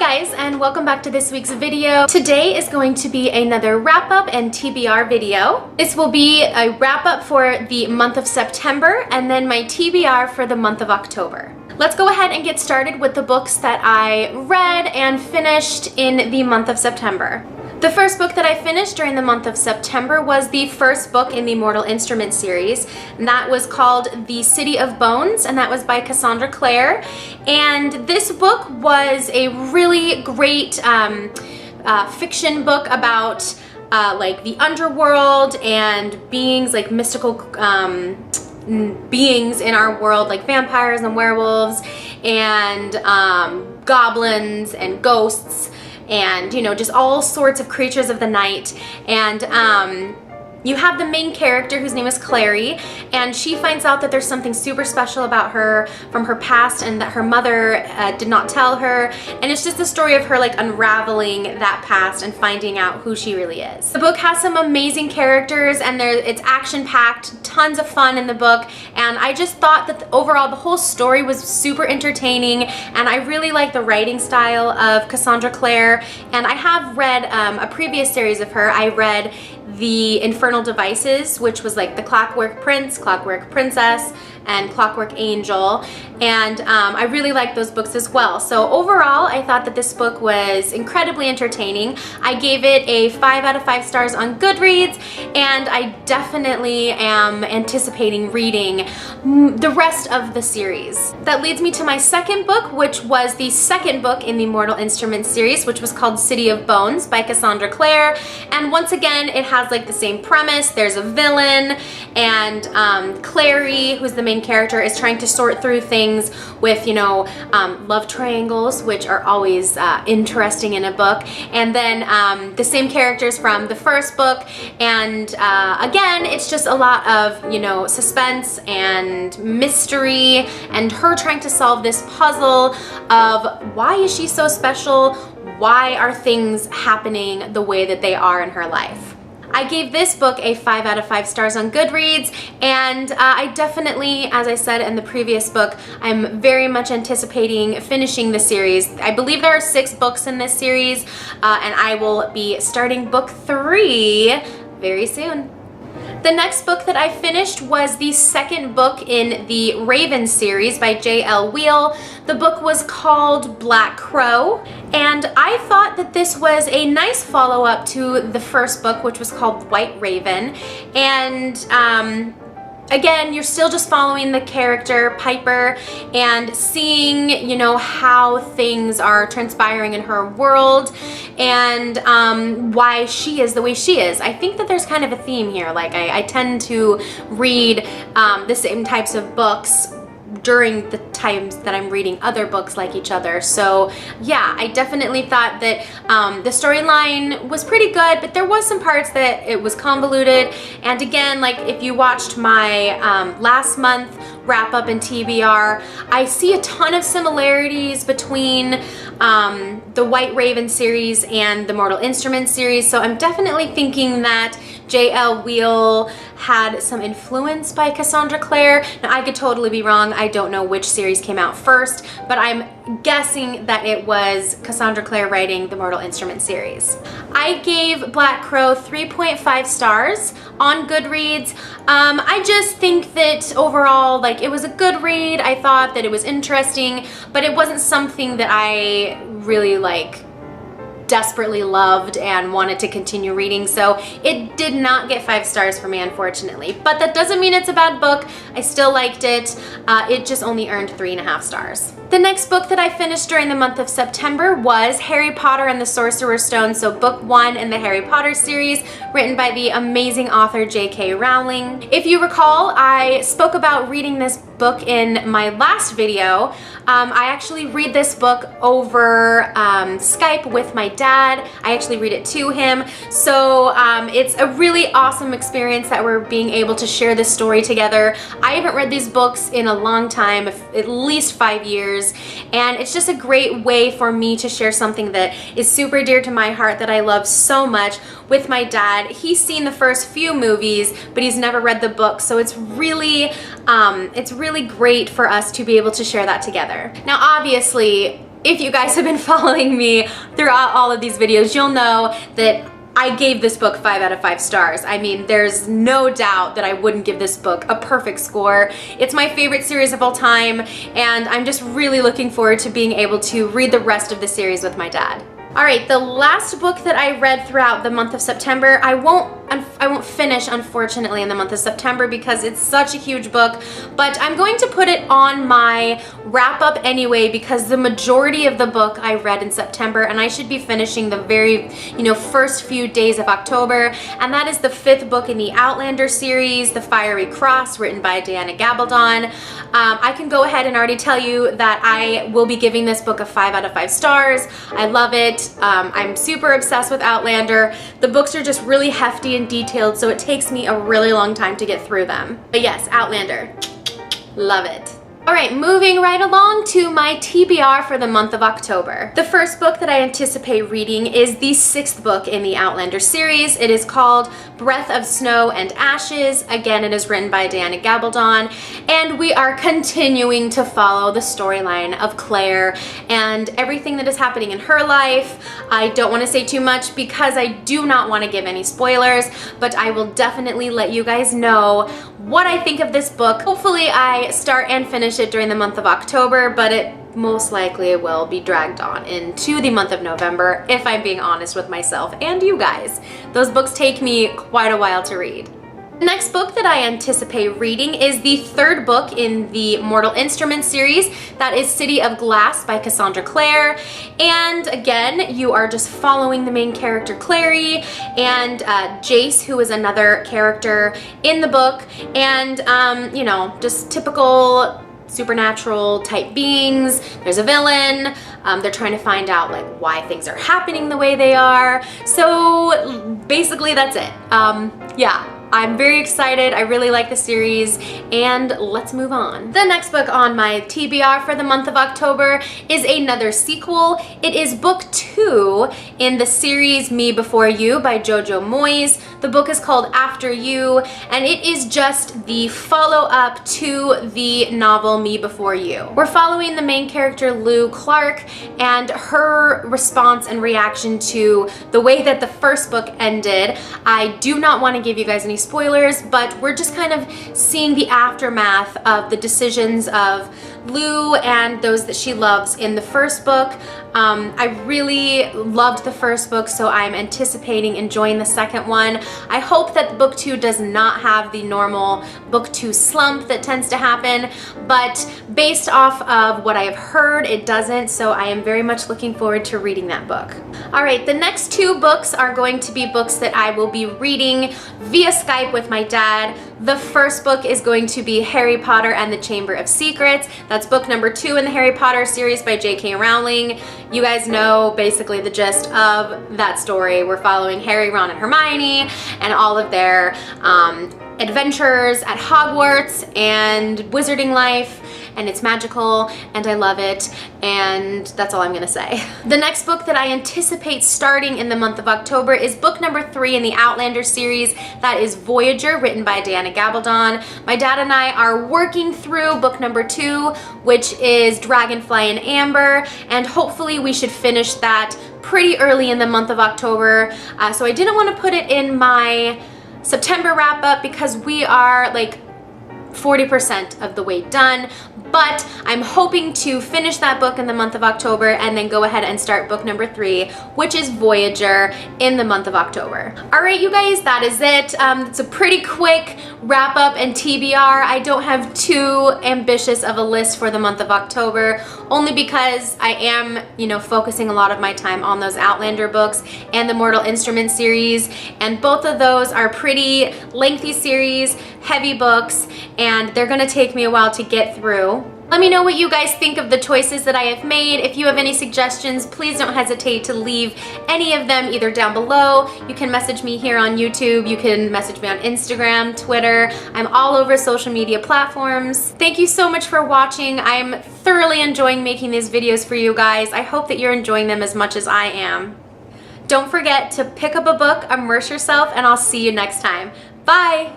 Hi guys, and welcome back to this week's video. Today is going to be another wrap-up and TBR video. This will be a wrap-up for the month of September and then my TBR for the month of October. Let's go ahead and get started with the books that I read and finished in the month of September. The first book that I finished during the month of September was the first book in the Mortal Instruments series, and that was called The City of Bones, and that was by Cassandra Clare. And this book was a really great fiction book about like the underworld and beings, like mystical beings in our world, like vampires and werewolves and goblins and ghosts, and you know, just all sorts of creatures of the night. And you have the main character whose name is Clary, and she finds out that there's something super special about her from her past and that her mother did not tell her, and it's just the story of her like unraveling that past and finding out who she really is. The book has some amazing characters, and it's action-packed, tons of fun in the book, and I just thought that overall the whole story was super entertaining, and I really like the writing style of Cassandra Clare. And I have read a previous series of her. I read The Infernal Devices, which was like the Clockwork Prince, Clockwork Princess, and Clockwork Angel, and I really liked those books as well. So overall, I thought that this book was incredibly entertaining. I gave it a 5 out of 5 stars on Goodreads, and I definitely am anticipating reading the rest of the series. That leads me to my second book, which was the second book in the Mortal Instruments series, which was called City of Bones by Cassandra Clare. And once again, it has like the same premise. There's a villain, and Clary, who's the main character, is trying to sort through things with, you know, love triangles, which are always interesting in a book. And then the same characters from the first book, and again, it's just a lot of, you know, suspense and mystery, and her trying to solve this puzzle of why is she so special? Why are things happening the way that they are in her life? I gave this book a 5 out of 5 stars on Goodreads, and I definitely, as I said in the previous book, I'm very much anticipating finishing the series. I believe there are 6 books in this series, and I will be starting book 3 very soon. The next book that I finished was the second book in the Raven series by J.L. Wheel. The book was called Black Crow, and I thought that this was a nice follow-up to the first book, which was called White Raven. And again, you're still just following the character Piper and seeing, you know, how things are transpiring in her world, and why she is the way she is. I think that there's kind of a theme here. Like I tend to read the same types of books during the times that I'm reading other books like each other. So yeah, I definitely thought that the storyline was pretty good, but there was some parts that it was convoluted. And again, like if you watched my last month wrap up in TBR, I see a ton of similarities between the White Raven series and the Mortal Instruments series. So I'm definitely thinking that J.L. Wheel had some influence by Cassandra Clare. Now I could totally be wrong. I don't know which series came out first, but I'm guessing that it was Cassandra Clare writing the Mortal Instruments series. I gave Black Crow 3.5 stars on Goodreads. I just think that overall, like, it was a good read. I thought that it was interesting, but it wasn't something that I really like desperately loved and wanted to continue reading, so it did not get 5 stars for me, unfortunately. But that doesn't mean it's a bad book. I still liked it. It just only earned 3.5 stars. The next book that I finished during the month of September was Harry Potter and the Sorcerer's Stone, so book 1 in the Harry Potter series, written by the amazing author J.K. Rowling. If you recall, I spoke about reading this book in my last video. I actually read this book over Skype with my dad. I actually read it to him. So it's a really awesome experience that we're being able to share this story together. I haven't read these books in a long time, at least 5 years, and it's just a great way for me to share something that is super dear to my heart that I love so much with my dad. He's seen the first few movies, but he's never read the book, so it's really great for us to be able to share that together. Now obviously, if you guys have been following me throughout all of these videos, you'll know that I gave this book 5 out of 5 stars. I mean, there's no doubt that I wouldn't give this book a perfect score. It's my favorite series of all time, and I'm just really looking forward to being able to read the rest of the series with my dad. All right, the last book that I read throughout the month of September, I won't finish, unfortunately, in the month of September because it's such a huge book, but I'm going to put it on my wrap up anyway because the majority of the book I read in September, and I should be finishing the very, first few days of October, and that is the 5th book in the Outlander series, The Fiery Cross, written by Diana Gabaldon. I can go ahead and already tell you that I will be giving this book a 5 out of 5 stars. I love it. I'm super obsessed with Outlander. The books are just really hefty and detailed, so it takes me a really long time to get through them. But yes, Outlander. Love it. All right, moving right along to my TBR for the month of October. The first book that I anticipate reading is the 6th book in the Outlander series. It is called Breath of Snow and Ashes. Again, it is written by Diana Gabaldon, and we are continuing to follow the storyline of Claire and everything that is happening in her life. I don't want to say too much because I do not want to give any spoilers, but I will definitely let you guys know what I think of this book. Hopefully I start and finish it during the month of October, but it most likely will be dragged on into the month of November, if I'm being honest with myself and you guys. Those books take me quite a while to read. The next book that I anticipate reading is the 3rd book in the Mortal Instruments series. That is City of Glass by Cassandra Clare. And again, you are just following the main character Clary and Jace, who is another character in the book. And, just typical supernatural type beings. There's a villain. They're trying to find out why things are happening the way they are. So basically that's it. Yeah. I'm very excited. I really like the series, and let's move on. The next book on my TBR for the month of October is another sequel. It is book 2 in the series Me Before You by Jojo Moyes. The book is called After You, and it is just the follow-up to the novel Me Before You. We're following the main character Lou Clark and her response and reaction to the way that the first book ended. I do not want to give you guys any spoilers, but we're just kind of seeing the aftermath of the decisions of Lou and those that she loves in the first book. I really loved the first book, so I'm anticipating enjoying the second one. I hope that book 2 does not have the normal book 2 slump that tends to happen, but based off of what I have heard, it doesn't, so I am very much looking forward to reading that book. All right, the next 2 books are going to be books that I will be reading via Skype with my dad. The first book is going to be Harry Potter and the Chamber of Secrets. That's book number 2 in the Harry Potter series by J.K. Rowling. You guys know basically the gist of that story. We're following Harry, Ron, and Hermione and all of their adventures at Hogwarts and wizarding life, and it's magical and I love it, and that's all I'm gonna say. The next book that I anticipate starting in the month of October is book number 3 in the Outlander series. That is Voyager, written by Diana Gabaldon. My dad and I are working through book number 2, which is Dragonfly and Amber, and hopefully we should finish that pretty early in the month of October. So I didn't want to put it in my September wrap up because we are 40% of the way done, but I'm hoping to finish that book in the month of October and then go ahead and start book number 3, which is Voyager, in the month of October. All right, you guys, that is it. It's a pretty quick wrap up and TBR. I don't have too ambitious of a list for the month of October, only because I am, focusing a lot of my time on those Outlander books and the Mortal Instruments series, and both of those are pretty lengthy series, heavy books, and they're gonna take me a while to get through. Let me know what you guys think of the choices that I have made. If you have any suggestions, please don't hesitate to leave any of them either down below. You can message me here on YouTube. You can message me on Instagram, Twitter. I'm all over social media platforms. Thank you so much for watching. I'm thoroughly enjoying making these videos for you guys. I hope that you're enjoying them as much as I am. Don't forget to pick up a book, immerse yourself, and I'll see you next time. Bye!